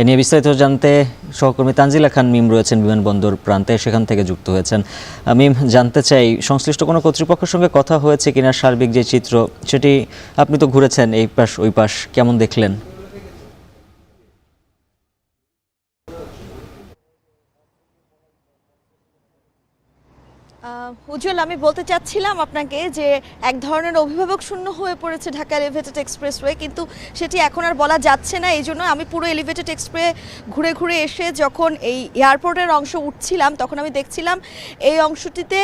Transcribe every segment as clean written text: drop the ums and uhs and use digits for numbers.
এ নিয়ে বিস্তারিত জানতে সহকর্মী তানজিলা খান মিম রয়েছেন বিমানবন্দর প্রান্তে, সেখান থেকে যুক্ত হয়েছেন। মিম, জানতে চাই সংশ্লিষ্ট কোনো কর্তৃপক্ষের সঙ্গে কথা হয়েছে কিনা, সার্বিক যে চিত্র সেটি, আপনি তো ঘুরেছেন এই পাশ ওই পাশ, কেমন দেখলেন? উজ্জ্বল, আমি বলতে চাচ্ছিলাম আপনাকে যে এক ধরনের অভিভাবক শূন্য হয়ে পড়েছে ঢাকা এলিভেটেড এক্সপ্রেসওয়ে, কিন্তু সেটি এখন আর বলা যাচ্ছে না। এই জন্য আমি পুরো এলিভেটেড এক্সপ্রেস ঘুরে ঘুরে এসে যখন এই এয়ারপোর্টের অংশ উঠছিলাম, তখন আমি দেখছিলাম এই অংশটিতে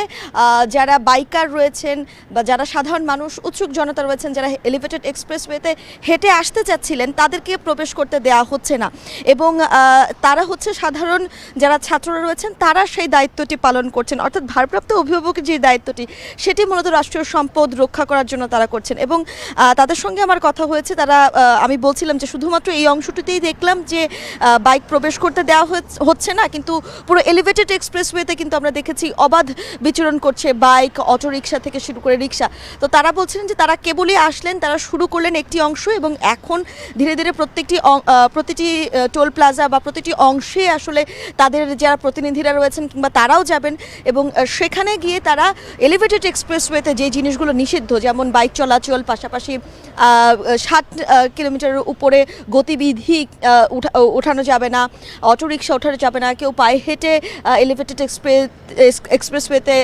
যারা বাইকার রয়েছেন বা যারা সাধারণ মানুষ, উৎসুক জনতা রয়েছেন, যারা এলিভেটেড এক্সপ্রেসওয়েতে হেঁটে আসতে চাচ্ছিলেন, তাদেরকে প্রবেশ করতে দেওয়া হচ্ছে না। এবং তারা হচ্ছে সাধারণ যারা ছাত্ররা রয়েছেন, তারা সেই দায়িত্বটি পালন করছেন, অর্থাৎ ভারপ্রাপ্ত অভিভাবকের যে দায়িত্বটি সেটি মূলত রাষ্ট্রীয় সম্পদ রক্ষা করার জন্য তারা করছেন। এবং তাদের সঙ্গে আমার কথা হয়েছে, তারা আমি বলছিলাম যে শুধুমাত্র এই অংশটিতেই দেখলাম যে বাইক প্রবেশ করতে দেওয়া হচ্ছে না, কিন্তু পুরো এলিভেটেড এক্সপ্রেসওয়েতে কিন্তু আমরা দেখেছি অবাধ বিচরণ করছে বাইক, অটোরিকশা থেকে শুরু করে রিক্সা। তো তারা বলছিলেন যে তারা কেবলই আসলেন, তারা শুরু করলেন একটি অংশ, এবং এখন ধীরে ধীরে প্রতিটি টোল প্লাজা বা প্রতিটি অংশে আসলে তাদের যারা প্রতিনিধিরা রয়েছেন কিংবা তারাও যাবেন, এবং সেখানে গিয়ে তারা এলিভেটেড এক্সপ্রেসওয়েতে যে জিনিসগুলো নিষিদ্ধ, যেমন বাইক চলাচল, পাশাপাশি 60 কিলোমিটারের উপরে গতিবিধি ওঠানো যাবে না, অটোরিকশা ওঠানো যাবে না, কেউ পায়ে হেঁটে এলিভেটেড এক্সপ্রেসওয়েতে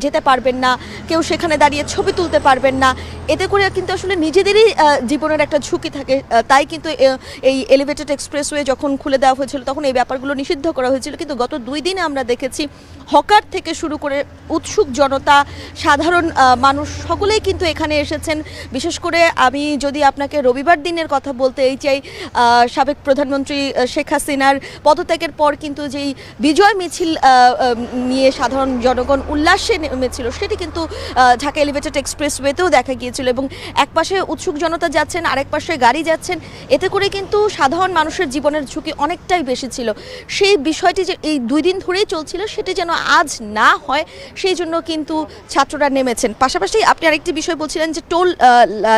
যেতে পারবেন না, কেউ সেখানে দাঁড়িয়ে ছবি তুলতে পারবেন না। এতে করে কিন্তু আসলে নিজেদেরই জীবনের একটা ঝুঁকি থাকে। তাই কিন্তু এই এলিভেটেড এক্সপ্রেসওয়ে যখন খুলে দেওয়া হয়েছিল তখন এই ব্যাপারগুলো নিষিদ্ধ করা হয়েছিল। কিন্তু গত 2 দিনে আমরা দেখেছি হকার থেকে শুরু করে উৎসুক জনতা, সাধারণ মানুষ সকলেই কিন্তু এখানে এসেছেন। বিশেষ করে আমি যদি আপনাকে রবিবার দিনের কথা বলতে চাই, সাবেক প্রধানমন্ত্রী শেখ হাসিনার পদত্যাগের পর কিন্তু যেই বিজয় মিছিল নিয়ে সাধারণ জনগণ উল্লাসে নেমেছিল, সেটি কিন্তু ঢাকা এলিভেটেড এক্সপ্রেসওয়েতেও দেখা গিয়েছিল। এবং এক পাশে উৎসুক জনতা যাচ্ছেন, আরেক পাশে গাড়ি যাচ্ছেন, এতে করে কিন্তু সাধারণ মানুষের জীবনের ঝুঁকি অনেকটাই বেশি ছিল। সেই বিষয়টি যে এই 2 দিন ধরেই চলছিল, সেটি যেন আজ না হয় সেই জন্য কিন্তু ছাত্ররা নেমেছেন। পাশাপাশি আপনি আরেকটি বিষয় বলছিলেন যে টোল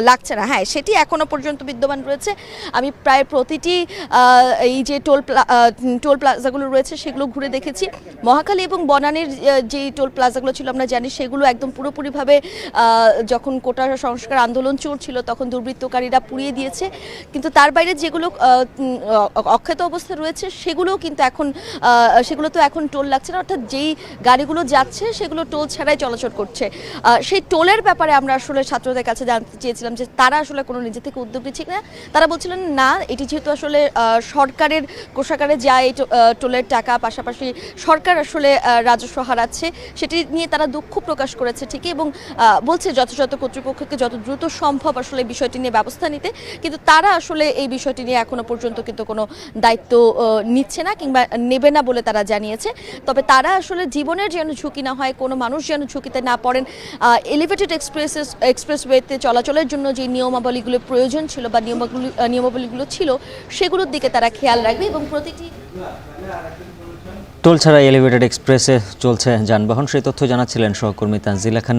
লাগছে না, হ্যাঁ সেটি এখনও পর্যন্ত বিদ্যমান রয়েছে। আমি প্রায় প্রতিটি এই যে টোল প্লাজাগুলো রয়েছে সেগুলো ঘুরে দেখেছি। মহাখালী এবং বনানীর যে টোল প্লাজাগুলো ছিল আমরা জানি সেগুলো একদম পুরোপুরিভাবে যখন কোটা সংস্কার আন্দোলন চলছিল তখন দুর্বৃত্তকারীরা পুড়িয়ে দিয়েছে। কিন্তু তার বাইরে যেগুলো অক্ষত অবস্থায় রয়েছে সেগুলো তো এখন টোল লাগছে না, অর্থাৎ যেই গাড়িগুলো যাচ্ছে সেগুলো টোল ছাড়াই চলাচল করছে। সেই টোলের ব্যাপারে আমরা আসলে ছাত্রদের কাছে জানতে চেয়েছিলাম যে তারা আসলে কোনো নিজে থেকে উদ্যোগ নিচ্ছে কিনা। তারা বলছিলেন না, এটি যেহেতু আসলে সরকারের কোষাগারে যায় এই টোলের টাকা, পাশাপাশি সরকার আসলে রাজস্ব হারাচ্ছে, সেটি নিয়ে তারা দুঃখ প্রকাশ করেছে ঠিকই, এবং বলছে যথাযথ কর্তৃপক্ষকে যত দ্রুত সম্ভব আসলে বিষয়টি নিয়ে ব্যবস্থা নিতে। কিন্তু তারা আসলে এই বিষয়টি নিয়ে এখনো পর্যন্ত কিন্তু কোনো দায়িত্ব নিচ্ছে না কিংবা নেবে না বলে তারা জানিয়েছে। তবে তারা আসলে জীবনের যেন ঝুঁকি না হয়, কোনো মানুষ যেন ঝুঁকিতে না পড়েন, এলিভেটেড এক্সপ্রেসওয়েতে চলাচলের জন্য যে নিয়মাবলীগুলো প্রয়োজন ছিল বা নিয়মাবলীগুলো ছিল সেগুলোর দিকে তারা খেয়াল রাখবে। এবং প্রতিটি টোল ছাড়া এলিভেটেড এক্সপ্রেসে চলছে যানবাহন, সেই তথ্য জানাচ্ছিলেন সহকর্মী তানজিলা খান।